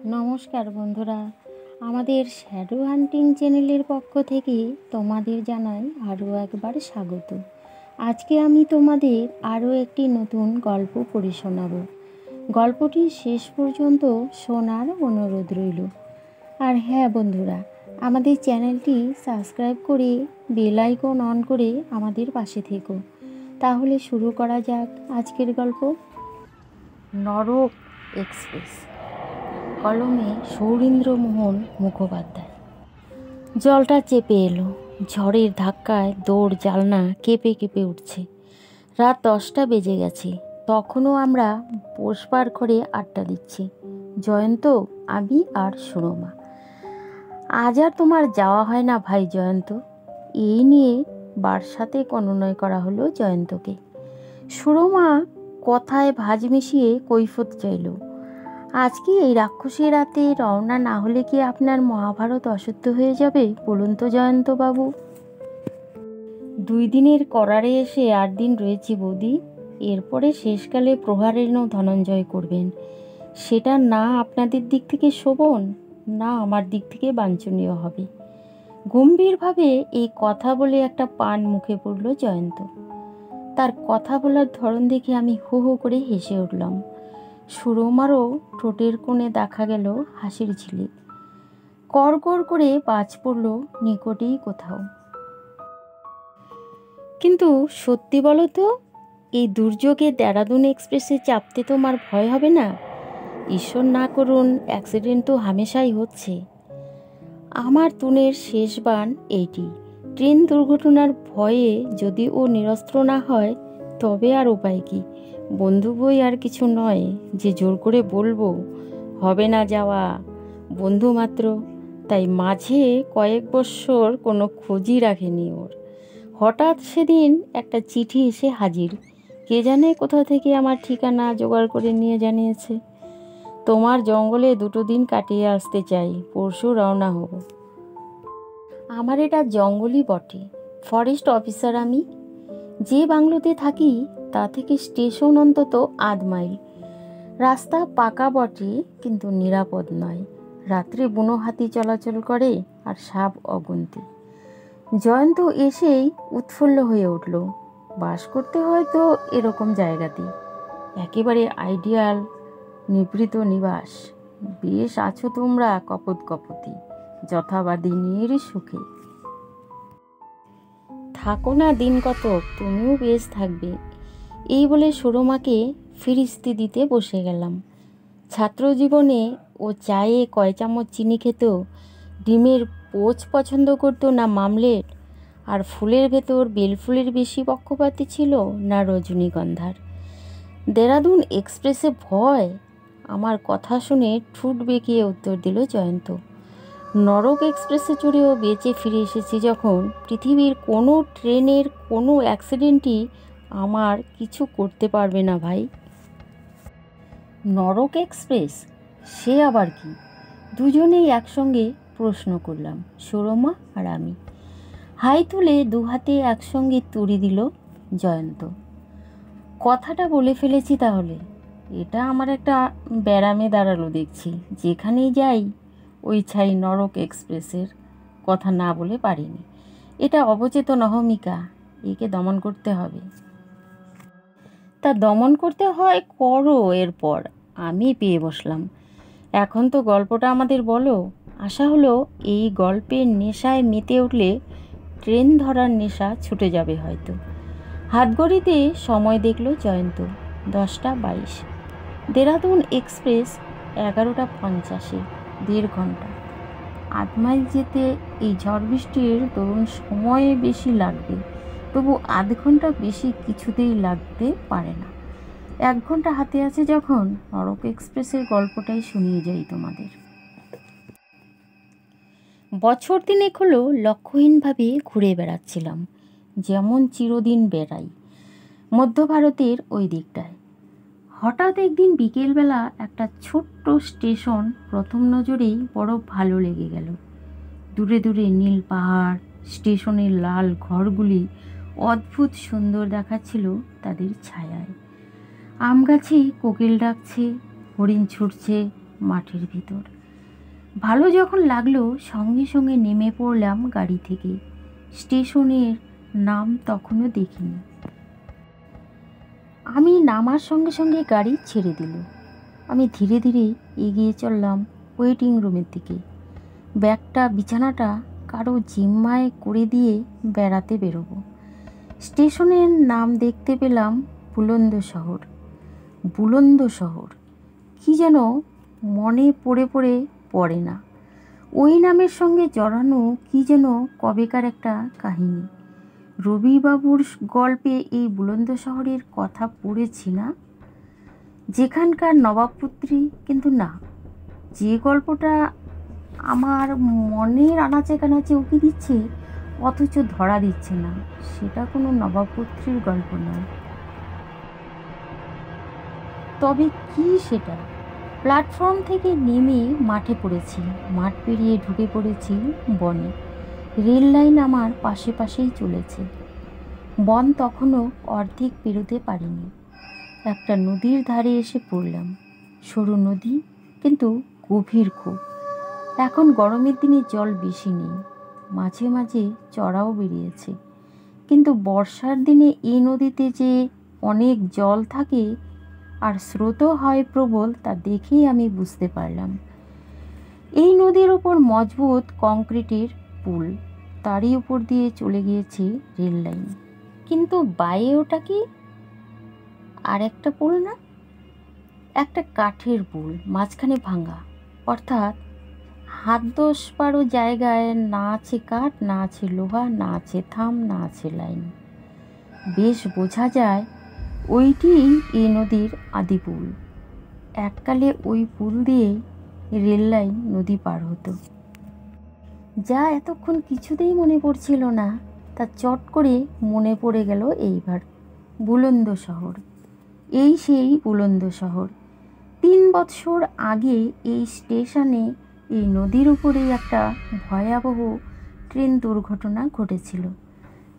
নমস্কার বন্ধুরা, আমাদের শ্যাডো হান্টিং চ্যানেলের পক্ষ থেকে তোমাদের জানাই আরও একবার স্বাগত। আজকে আমি তোমাদের আরও একটি নতুন গল্প পড়ে শোনাব। গল্পটি শেষ পর্যন্ত শোনার অনুরোধ রইল। আর হ্যাঁ বন্ধুরা, আমাদের চ্যানেলটি সাবস্ক্রাইব করে বেল আইকন অন করে আমাদের পাশে থেকো। তাহলে শুরু করা যাক আজকের গল্প। নরক এক্সপ্রেস, কলমে সৌরীন্দ্রমোহন মুখোপাধ্যায়। জলটা চেপে এলো, ঝড়ের ধাক্কায় দৌড় জালনা কেঁপে কেঁপে উঠছে। রাত 10টা বেজে গেছে, তখনও আমরা বসবার ঘরে আড্ডা দিচ্ছি। জয়ন্ত, আমি আর সুরমা। আজ আর তোমার যাওয়া হয় না ভাই জয়ন্ত। এই নিয়ে বার্সাতে অনুনয় করা হলো জয়ন্তকে। সুরমা কথায় ভাঁজ মিশিয়ে কৈফত চাইল। আজকে এই রাক্ষসী রাতে রওনা না হলে কি আপনার মহাভারত অসত্য হয়ে যাবে? বলুন তো জয়ন্তবাবু। 2 দিনের করারে এসে 8 দিন রয়েছি বৌদি। এরপরে শেষকালে প্রহারেণ ধনঞ্জয় করবেন। সেটা না আপনাদের দিক থেকে শোভন, না আমার দিক থেকে বাঞ্ছনীয় হবে। গম্ভীরভাবে এই কথা বলে একটা পান মুখে পড়ল জয়ন্ত। তার কথা বলার ধরন দেখে আমি হো হো করে হেসে উঠলাম। সুরমারও ঠোঁটের কোণে দেখা গেল হাসির ঝিলিক। কড়কড় করে বাজ পড়ল নিকটেই কোথাও। কিন্তু সত্যি বলো তো, এই দুর্যোগে দেরাদুন এক্সপ্রেসে চাপতে তোমার ভয় হবে না? ঈশ্বর না করুন, অ্যাক্সিডেন্ট তো হামেশাই হচ্ছে। আমার তুনের শেষ বান এইটি। ট্রেন দুর্ঘটনার ভয়ে যদি ও নিরস্ত্র না হয় তবে আর উপায় কি? বন্ধু বই আর কিছু নয় যে জোর করে বলবো হবে না যাওয়া। বন্ধু মাত্র, তাই মাঝে কয়েক বৎসর কোনো খোঁজই রাখেনি ওর। হঠাৎ সেদিন একটা চিঠি এসে হাজির। কে জানে কোথা থেকে আমার ঠিকানা জোগাড় করে নিয়ে জানিয়েছে, তোমার জঙ্গলে 2 দিন কাটিয়ে আসতে চাই, পরশু রওনা হব। আমার এটা জঙ্গলই বটে, ফরেস্ট অফিসার আমি। যে বাংলোতে থাকি তা থেকে স্টেশন অন্তত 1/2 মাইল। রাস্তা পাকা বটে, কিন্তু নিরাপদ নয়। রাত্রে বুনো হাতি চলাচল করে আর সাপ অগুন্তি। জয়ন্ত এসেই উৎফুল্ল হয়ে উঠল। বাস করতে হয় তো এরকম জায়গাতে, একেবারে আইডিয়াল নিভৃত নিবাস। বেশ আছো তোমরা কপত কপতি, যথাবাদিনীর সুখে। থাকো না দিন কতক, তুমিও বেশ থাকবে। এই বলে সুরমাকে ফিরিস্তি দিতে বসে গেলাম। ছাত্র জীবনে ও চায়ে কয় চামচ চিনি খেত, ডিমের পোচ পছন্দ করতো না মামলেট, আর ফুলের ভেতর বেলফুলের বেশি পক্ষপাতী ছিল না রজনীগন্ধার। দেরাদুন এক্সপ্রেসে ভয়? আমার কথা শুনে ঠুট বেঁকিয়ে উত্তর দিল জয়ন্ত। নরক এক্সপ্রেসে চড়েও বেঁচে ফিরে এসেছি যখন, পৃথিবীর কোনো ট্রেনের কোনো অ্যাক্সিডেন্টই আমার কিছু করতে পারবে না ভাই। নরক এক্সপ্রেস, সে আবার কি? দুজনেই একসঙ্গে প্রশ্ন করলাম, সুরমা আর আমি। হাই তুলে 2 হাতে একসঙ্গে তুড়ি দিল জয়ন্ত। কথাটা বলে ফেলেছি তাহলে। এটা আমার একটা ব্যারামে দাঁড়ালো দেখছি। যেখানেই যাই ওই ছাই নরক এক্সপ্রেসের কথা না বলে পারিনি। এটা অবচেতন অহমিকা, একে দমন করতে হবে। তা দমন করতে হয় করো, এরপর আমি পেয়ে বসলাম। এখন তো গল্পটা আমাদের বলো। আশা হলো এই গল্পের নেশায় মেতে উঠলে ট্রেন ধরার নেশা ছুটে যাবে হয়তো। হাতঘড়িতে সময় দেখল জয়ন্ত, 10টা 22। দেরাদুন এক্সপ্রেস 11টা 50-এ, 1.5 ঘন্টা। 1/2 মাইল যেতে এই ঝড় বৃষ্টির দরুন সময় বেশি লাগবে, তবু 1/2 ঘন্টা বেশি কিছুতেই লাগতে পারে না। 1 ঘন্টা হাতে আছে যখন, নরক এক্সপ্রেসের গল্পটাই শুনিয়ে যাই তোমাদের। বছর 3 হলো লক্ষ্যহীনভাবে ঘুরে বেড়াচ্ছিলাম, যেমন চিরদিন বেড়াই, মধ্য ভারতের ওই দিকটায়। হঠাৎ একদিন বিকেলবেলা একটা ছোট্ট স্টেশন প্রথম নজরেই বড় ভালো লেগে গেল। দূরে দূরে নীল পাহাড়, স্টেশনের লাল ঘরগুলি অদ্ভুত সুন্দর দেখাচ্ছিল তাদের ছায়ায়। আম গাছে কোকিল ডাকছে, হরিণ ছুটছে, মাঠের ভিতর। ভালো যখন লাগলো সঙ্গে সঙ্গে নেমে পড়লাম গাড়ি থেকে। স্টেশনের নাম তখনও দেখিনি। আমি নামার সঙ্গে সঙ্গে গাড়ি ছেড়ে দিল। আমি ধীরে ধীরে এগিয়ে চললাম ওয়েটিং রুমের দিকে। ব্যাগটা বিছানাটা কারো জিম্মায় করে দিয়ে বেড়াতে বেরোবো। স্টেশনের নাম দেখতে পেলাম বুলন্দশহর। বুলন্দশহর কি যেন মনে পড়ে না। ওই নামের সঙ্গে জড়ানো কি যেন কবেকার একটা কাহিনী। রবিবাবুর গল্পে এই বুলন্দশহরের কথা পড়েছি না, যেখানকার নবাবপুত্রী, কিন্তু না, যে গল্পটা আমার মনের আনাচে কানাচে উকি দিচ্ছে অথচ ধরা দিচ্ছে না, সেটা কোনো নবাবপুত্রীর গল্প নয়। তবে কি সেটা? প্ল্যাটফর্ম থেকে নেমে মাঠে পড়েছি, মাঠ পেরিয়ে ঢুকে পড়েছি বনে। রেল লাইন আমার পাশে পাশেই চলেছে। বন তখনও অর্ধেক পেরোতে পারিনি। একটা নদীর ধারে এসে পড়লাম। সরু নদী, কিন্তু গভীর খুব। এখন গরমের দিনে জল বেশি নেই, মাঝে মাঝে চড়াও বেরিয়েছে। কিন্তু বর্ষার দিনে এই নদীতে যে অনেক জল থাকে আর স্রোতও হয় প্রবল, তা দেখেই আমি বুঝতে পারলাম। এই নদীর ওপর মজবুত কংক্রিটের পুল, তারই উপর দিয়ে চলে গিয়েছে রেল লাইন। কিন্তু বাইরে ওটা কি আর একটা পুল না, একটা কাঠের পুল, মাঝখানে ভাঙা। অর্থাৎ 10-12 জায়গায় না আছে কাঠ, না আছে লোহা, না আছে থাম, না আছে লাইন। বেশ বোঝা যায় ওইটিই এই নদীর আদি পুল। এককালে ওই পুল দিয়েই রেল লাইন নদী পার হতো। যা এতক্ষণ কিছুতেই মনে পড়ছিল না, তা চট করে মনে পড়ে গেল এইবার। বুলন্দশহর, এই সেই বুলন্দশহর। 3 বছর আগে এই স্টেশনে এই নদীর উপরেই একটা ভয়াবহ ট্রেন দুর্ঘটনা ঘটেছিল।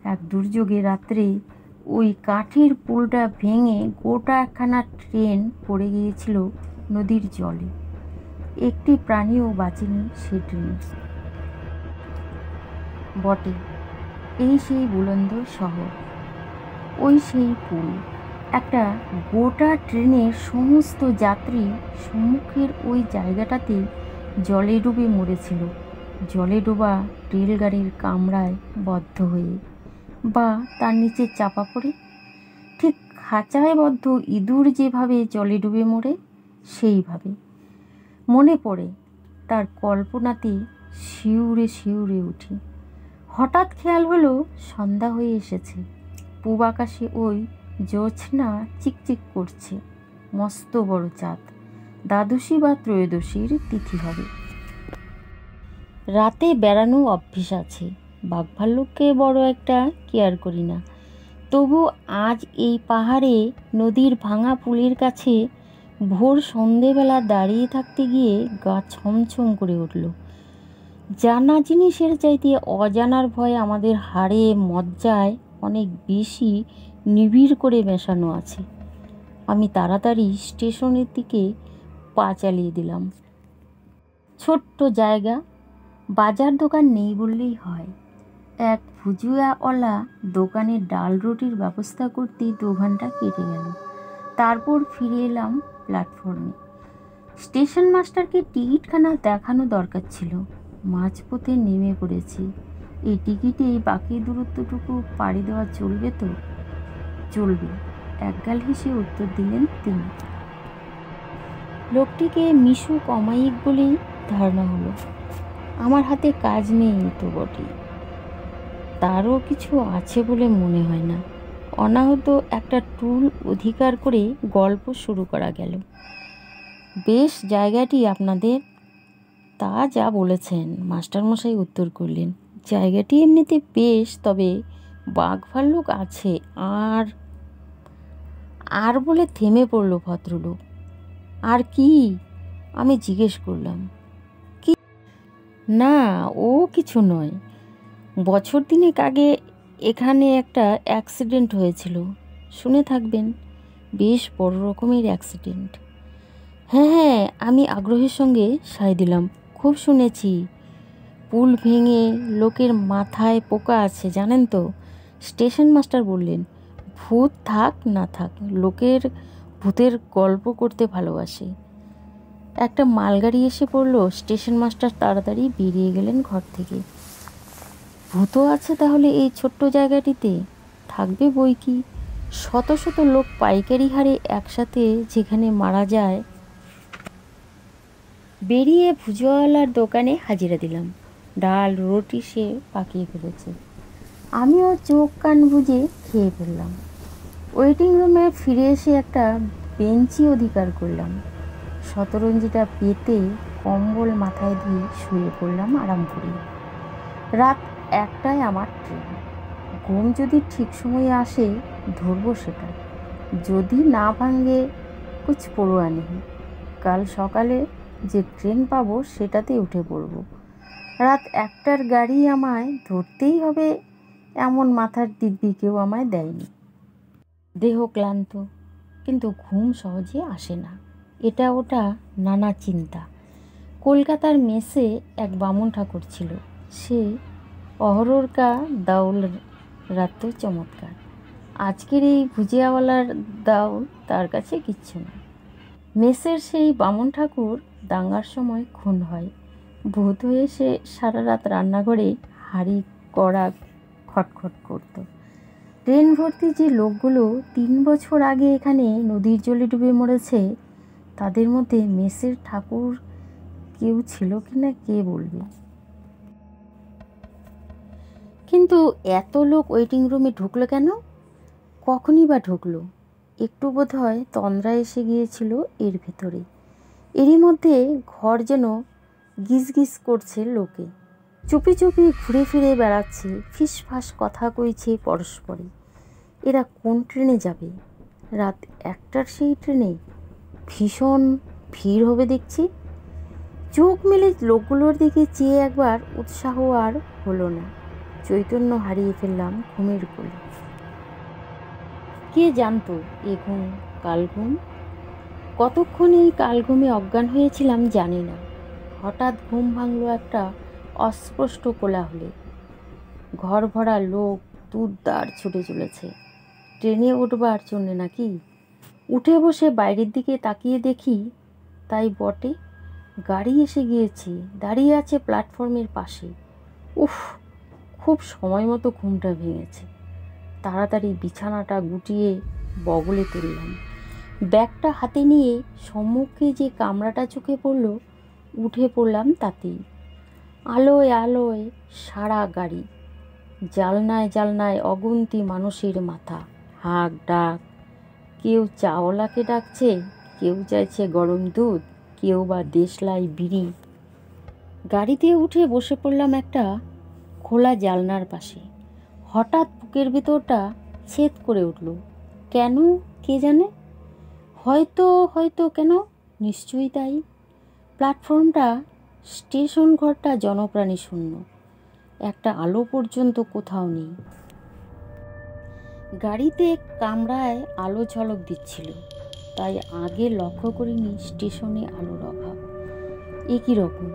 এক দুর্যোগে রাত্রে ওই কাঠের পুলটা ভেঙে গোটা একখানা ট্রেন পড়ে গিয়েছিল নদীর জলে। একটি প্রাণীও বাঁচেনি সে ট্রেনে। বটে, এই সেই বুলন্দশহর, ওই সেই পুল। একটা গোটা ট্রেনের সমস্ত যাত্রী সম্মুখের ওই জায়গাটাতে জলে ডুবে মরেছিল। জলে ডোবা রেলগাড়ির কামরায় বদ্ধ হয়ে, বা তার নিচে চাপা পড়ে, ঠিক খাঁচায় বদ্ধ ইঁদুর যেভাবে জলে ডুবে মরে, সেইভাবে। মনে পড়ে, তার কল্পনাতে শিউরে শিউরে উঠি। হঠাৎ খেয়াল হলো সন্ধ্যা হয়ে এসেছে। পূব আকাশে ওই জ্যোৎস্না চিকচিক করছে। মস্ত বড় চাঁদ, দ্বাদশী বা ত্রয়োদশীর তিথি হবে। রাতে বেড়ানো অভ্যেস আছে, বাঘ ভাল্লুককে বড় একটা কেয়ার করি না। তবু আজ এই পাহাড়ে নদীর ভাঙা পুলের কাছে ভোর সন্ধেবেলা দাঁড়িয়ে থাকতে গিয়ে গা ছমছম করে উঠল। জানা জিনিসের চাইতে অজানার ভয় আমাদের হাড়ে মজ্জায় অনেক বেশি নিবিড় করে মেশানো আছে। আমি তাড়াতাড়ি স্টেশনের দিকে পা চালিয়ে দিলাম। ছোট্ট জায়গা, বাজার দোকান নেই বললেই হয়। এক ভুজিয়াওয়ালা দোকানে ডাল রুটির ব্যবস্থা করতেই 2 ঘন্টা কেটে গেল। তারপর ফিরে এলাম প্ল্যাটফর্মে। স্টেশন মাস্টারকে টিকিটখানা দেখানো দরকার ছিল। মাঝপথে নেমে পড়েছি। এই টিকিটে বাকি দূরত্বটুকু পাড়ি দেওয়া চলবে তো? চলবে, একগাল হেসে উত্তর দিলেন তিনি। লোকটিকে মিশু কমাইক বলেই ধারণা হলো। আমার হাতে কাজ নেই তো বটেই, তারও কিছু আছে বলে মনে হয় না। অনাহত একটা টুল অধিকার করে গল্প শুরু করা গেল। বেশ জায়গাটি আপনাদের? তা যা বলেছেন, মাস্টারমশাই উত্তর করলেন। জায়গাটি এমনিতে বেশ, তবে বাঘ ভাল্লুক আছে। আর আর বলে থেমে পড়ল ভদ্রলোক। আর কি? আমি জিজ্ঞেস করলাম। কি? না, ও কিছু নয়। বছর 3 আগে এখানে একটা অ্যাক্সিডেন্ট হয়েছিল, শুনে থাকবেন। বেশ বড় রকমের অ্যাক্সিডেন্ট। হ্যাঁ হ্যাঁ, আমি আগ্রহের সঙ্গে সায় দিলাম। খুব শুনেছি, পুল ভেঙে লোকের মাথায় পোকা আছে, জানেন তো? স্টেশন মাস্টার বললেন, ভূত থাক না থাক, লোকের ভূতের গল্প করতে ভালোবাসে। একটা মালগাড়ি এসে পড়লো, স্টেশন মাস্টার তাড়াতাড়ি বেরিয়ে গেলেন ঘর থেকে। ভূতও আছে তাহলে এই ছোট্ট জায়গাটিতে? থাকবে বই কি, শত শত লোক পাইকারি হারে একসাথে যেখানে মারা যায়। বেরিয়ে ভুজোওয়ালার দোকানে হাজিরা দিলাম। ডাল রুটি সে পাকিয়ে ফেলেছে, আমিও চোখ কান বুজে খেয়ে ফেললাম। ওয়েটিং রুমে ফিরে এসে একটা বেঞ্চি অধিকার করলাম। শতরঞ্জিটা পেতে কম্বল মাথায় দিয়ে শুয়ে পড়লাম আরাম করে। রাত 1টায় আমার ট্রেন। ঘুম যদি ঠিক সময়ে আসে ধরবো সেটা, যদি না ভাঙে কুছ পড়ুয়া নেই। কাল সকালে যে ট্রেন পাবো সেটাতে উঠে পড়ব। রাত 1টার গাড়ি আমায় ধরতেই হবে এমন মাথার দিব্যি কেউ আমায় দেয়নি। দেহ ক্লান্ত, কিন্তু ঘুম সহজে আসে না। এটা ওটা নানা চিন্তা। কলকাতার মেসে এক বামুন ঠাকুর ছিল, সে অহরর কা দাউল রাত চমৎকার। আজকের এই ভুজিয়াওয়ালার দাউল তার কাছে কিচ্ছু না। মেসের সেই বামুন ঠাকুর দাঙ্গার সময় খুন হয়। ভূত হয়ে সে সারা রাত রান্নাঘরে হাঁড়ি কড়া খটখট করত। ট্রেন ভর্তি যে লোকগুলো 3 বছর আগে এখানে নদীর জলে ডুবে মরেছে, তাদের মধ্যে মেসের ঠাকুর কেউ ছিল কিনা কে বলবে। কিন্তু এত লোক ওয়েটিং রুমে ঢুকলো কেন? কখনই বা ঢুকলো? একটু বোধহয় তন্দ্রা এসে গিয়েছিল এর ভেতরে। এরই মধ্যে ঘর যেন গিজগিজ করছে লোকে, চুপি চুপি ঘুরে ফিরে বেড়াচ্ছে, ফিসফাস কথা কইছে পরস্পরে। এরা কোন ট্রেনে যাবে? রাত 1টার সেই ট্রেনে? ভীষণ ভিড় হবে দেখছি। চোখ মেলে লোকগুলোর দিকে চেয়ে একবার উৎসাহ আর হলো না। চৈতন্য হারিয়ে ফেললাম ঘুমের কোলে। কে জানতো এ ঘুম কালঘুম? কতক্ষণ এই কালঘুমে অজ্ঞান হয়েছিলাম জানি না। হঠাৎ ঘুম ভাঙলো একটা অস্পষ্ট কোলাহলে। ঘর ভরা লোক দুধদার ছুটে চলেছে ট্রেনে উঠবার জন্যে নাকি। উঠে বসে বাইরের দিকে তাকিয়ে দেখি তাই বটে, গাড়ি এসে গিয়েছে, দাঁড়িয়ে আছে প্ল্যাটফর্মের পাশে। উফ, খুব সময় মতো ঘুমটা ভেঙেছে। তাড়াতাড়ি বিছানাটা গুটিয়ে বগলে তুললাম। ব্যাগটা হাতে নিয়ে সম্মুখে যে কামরাটা চোখে পড়ল, উঠে পড়লাম তাতেই। আলোয় আলোয় সারা গাড়ি, জালনায় জালনায় অগুন্তি মানুষের মাথা, হাঁক ডাক। কেউ চাওয়ালাকে ডাকছে, কেউ চাইছে গরম দুধ, কেউ বা দেশলাই বিড়ি। গাড়িতে উঠে বসে পড়লাম একটা খোলা জালনার পাশে। হঠাৎ বুকের ভেতরটা ছেদ করে উঠল। কেন কে জানে? হয়তো হয়তো কেন, নিশ্চয়ই তাই। প্ল্যাটফর্মটা, স্টেশন ঘরটা জনপ্রাণী শূন্য। একটা আলো পর্যন্ত কোথাও নেই। গাড়িতে কামরায় আলো ঝলক দিচ্ছিল, তাই আগে লক্ষ্য করিনি স্টেশনে আলোর অভাব। এ কী রকম?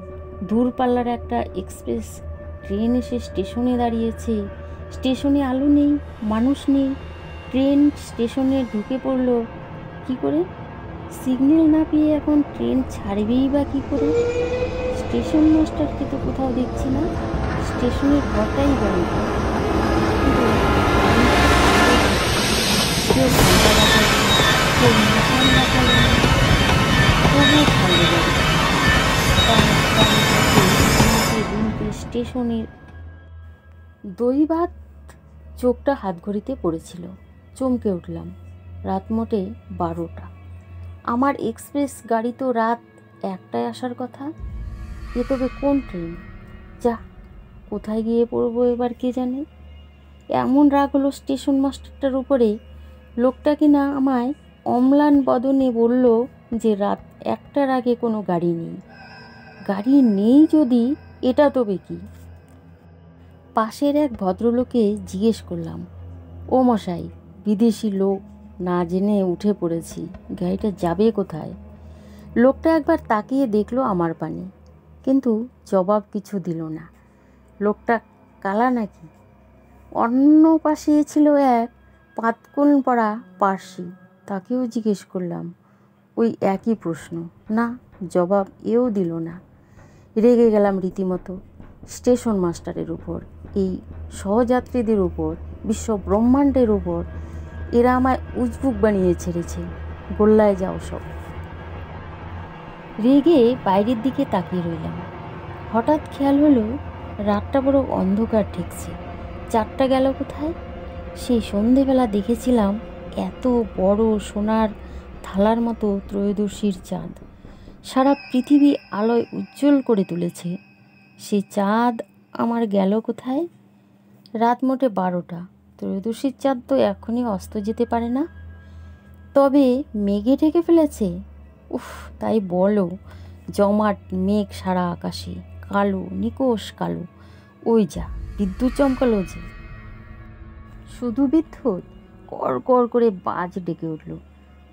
দূরপাল্লার একটা এক্সপ্রেস ট্রেন এসে স্টেশনে দাঁড়িয়েছে, স্টেশনে আলো নেই, মানুষ নেই। ট্রেন স্টেশনে ঢুকে পড়লো কি করে? সিগন্যাল না পেয়ে এখন ট্রেন ছাড়বেই বা কী করে? স্টেশন মাস্টারকে তো কোথাও দেখছি না, স্টেশনের ঘরটাই বন্ধ। কেউ ঘন্টা বাজালো, কেউ মিশন বাজালো, তবুও ছাড়লো গাড়ি। স্টেশনের দই ভাত চোখটা হাতঘড়িতে পড়েছিল। চমকে উঠলাম। রাত মোটে 12টা। আমার এক্সপ্রেস গাড়ি তো রাত 1টায় আসার কথা। এ তবে কোন ট্রেন? যা, কোথায় গিয়ে পড়বো এবার কে জানে। এমন রাগ হলো স্টেশন মাস্টারটার উপরে। লোকটা কিনা আমায় অম্লান বদনে বলল যে রাত 1টার আগে কোনো গাড়ি নেই। গাড়ি নেই যদি এটা তবে কি? পাশের এক ভদ্রলোকে জিজ্ঞেস করলাম, ও মশাই, বিদেশি লোক, না জেনে উঠে পড়েছি, গাড়িটা যাবে কোথায়? লোকটা একবার তাকিয়ে দেখলো আমার পানে, কিন্তু জবাব কিছু দিল না। লোকটা কালা নাকি? অন্য পাশে ছিল এক পাতকুন পরা পার্সি, তাকেও জিজ্ঞেস করলাম ওই একই প্রশ্ন। না, জবাব এও দিল না। রেগে গেলাম রীতিমতো স্টেশন মাস্টারের উপর, এই সহযাত্রীদের উপর, বিশ্ব ব্রহ্মাণ্ডের উপর। এরা আমায় উজবুক বানিয়ে ছেড়েছে। গোল্লায় যাও সব। রেগে বাইরের দিকে তাকিয়ে রইলাম। হঠাৎ খেয়াল হলো রাতটা বড় অন্ধকার ঠেকছে। 4টা গেল কোথায়? সেই সন্ধেবেলা দেখেছিলাম এত বড় সোনার থালার মতো ত্রয়োদশীর চাঁদ সারা পৃথিবী আলোয় উজ্জ্বল করে তুলেছে। সেই চাঁদ আমার গেল কোথায়? রাত মোটে 12টা। ত্রয়োদশীর চাঁদ তো এখনই অস্ত যেতে পারে না। তবে মেঘে ঢেকে ফেলেছে। উফ, তাই বলো, জমাট মেঘ সারা আকাশে, কালো, নিকোষ কালো। ওই যা বিদ্যুৎ চমকালো যে। শুধু বিদ্যুৎ? কর কর করে বাজ ডেকে উঠল।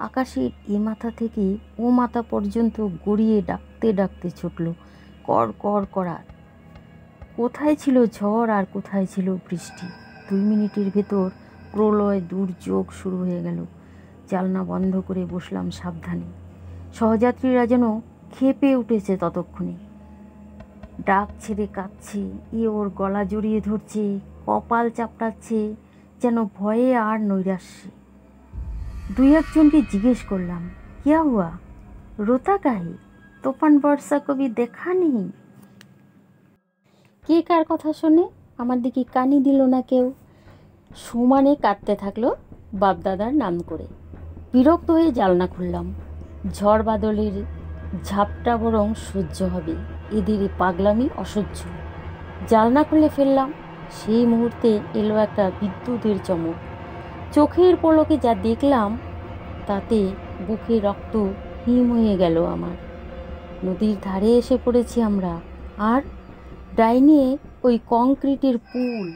আকাশের এ মাথা থেকে ও মাথা পর্যন্ত গড়িয়ে ডাকতে ডাকতে ছুটল কর কর করার। কোথায় ছিল ঝড় আর কোথায় ছিল বৃষ্টি? 2 মিনিটের ভেতর প্রলয় দুর্যোগ শুরু হয়ে গেল। জানলা বন্ধ করে বসলাম সাবধানে। সহযাত্রীরা যেন ক্ষেপে উঠেছে ততক্ষণে। ডাক ছেড়ে কাঁদছে, ওর গলা জড়িয়ে ধরছে, কপাল চাপড়াচ্ছে, যেন ভয়ে আর নৈরাশ্যে। 2-1 জনকে জিজ্ঞেস করলাম, কিয়া হুয়া, রোতা কাহে, তোফান বর্ষা কবি দেখা নেই? কে কার কথা শোনে? আমার দিকে কানই দিল না কেউ। সমানে কাঁদতে থাকলো বাপদাদার নাম করে। বিরক্ত হয়ে জানলা খুললাম। ঝড় বাদলের ঝাপটা বরং সহ্য হবে, এদের পাগলামি অসহ্য। জানলা খুলে ফেললাম। সেই মুহূর্তে এলো একটা বিদ্যুতের চমক। চোখের পলকে যা দেখলাম তাতে বুকে রক্ত হিম হয়ে গেল আমার। নদীর ধারে এসে পড়েছি আমরা, আর ডাইনে ওই কংক্রিটের পুল,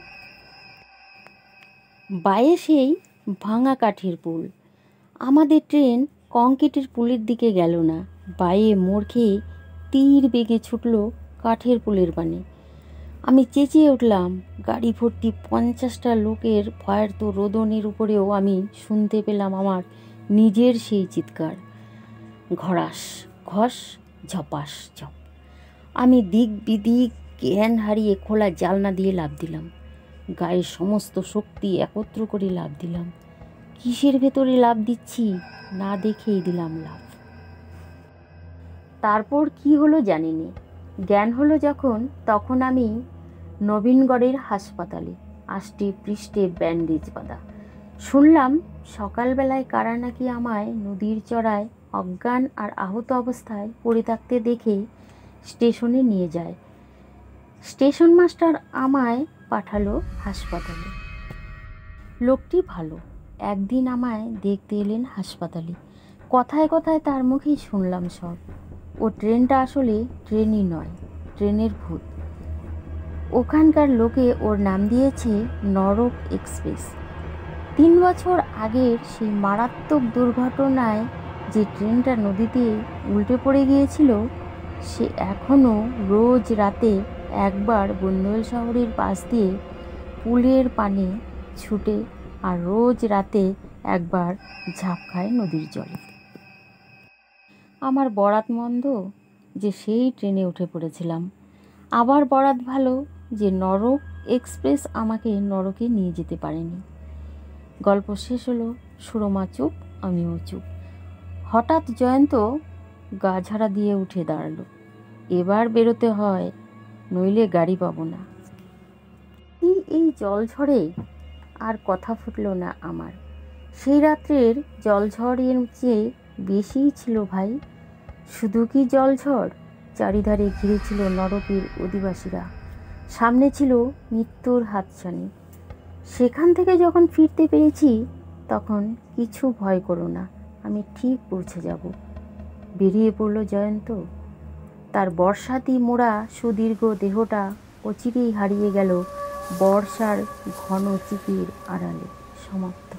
বায়ে সেই ভাঙা কাঠের পুল। আমাদের ট্রেন কংক্রিটের পুলের দিকে গেল না, বায়ে মোড় খেয়ে তীর বেগে ছুটল কাঠের পুলের পানে। আমি চেঁচিয়ে উঠলাম। গাড়ি ভর্তি 50টা লোকের ভয়ের তো রোদনের উপরেও আমি শুনতে পেলাম আমার নিজের সেই চিৎকার। ঘড়াস ঘস, ঝপাস ঝপ। আমি দিক বিদিক জ্ঞান হারিয়ে খোলা জালনা দিয়ে লাফ দিলাম। গায়ের সমস্ত শক্তি একত্র করে লাফ দিলাম। কিসের ভেতরে লাফ দিচ্ছি না দেখেই দিলাম লাফ। তারপর কি হলো জানি না। জ্ঞান হলো যখন, তখন আমি নবীনগড়ের হাসপাতালে, আষ্টে পৃষ্ঠে ব্যান্ডেজ বাঁধা। শুনলাম সকালবেলায় কারা নাকি আমায় নদীর চড়ায় অজ্ঞান আর আহত অবস্থায় পড়ে থাকতে দেখে স্টেশনে নিয়ে যায়। স্টেশন মাস্টার আমায় পাঠালো হাসপাতালে। লোকটি ভালো। একদিন আমায় দেখতে এলেন হাসপাতালে। কথায় কথায় তার মুখেই শুনলাম সব। ও ট্রেনটা আসলে ট্রেনই নয়, ট্রেনের ভূত। ওখানকার লোকে ওর নাম দিয়েছে নরক এক্সপ্রেস। 3 বছর আগের সেই মারাত্মক দুর্ঘটনায় যে ট্রেনটা নদীতে উল্টে পড়ে গিয়েছিল, সে এখনও রোজ রাতে একবার বুন্দেল শহরের পাশ দিয়ে পুলের পানে ছুটে, আর রোজ রাতে একবার ঝাঁপ খায় নদীর জলে। আমার বরাত মন্দ যে সেই ট্রেনে উঠে পড়েছিলাম, আবার বরাত ভালো যে নরক এক্সপ্রেস আমাকে নরকে নিয়ে যেতে পারেনি। গল্প শেষ হলো। সুরমা চুপ, আমিও চুপ। হঠাৎ জয়ন্ত গা ঝাড়া দিয়ে উঠে দাঁড়ালো। এবার বেরোতে হয়, নইলে গাড়ি পাবো না। এই জলঝড়ে আর কথা ফুটলো না আমার। সেই রাত্রের জলঝড়ের চেয়ে বেশিই ছিল ভাই। শুধু কি জলঝড়, চারিধারে ঘিরে ছিল নরকের অধিবাসীরা। সামনে ছিল মৃত্যুর হাতছানি। সেখান থেকে যখন ফিরতে পেরেছি, তখন কিছু ভয় করো না, আমি ঠিক পৌঁছে যাব। বেরিয়ে পড়ল জয়ন্ত। তার বর্ষাতি মোড়া সুদীর্ঘ দেহটা অচিরেই হারিয়ে গেল বর্ষার ঘন চিকির আড়ালে। সমাপ্ত।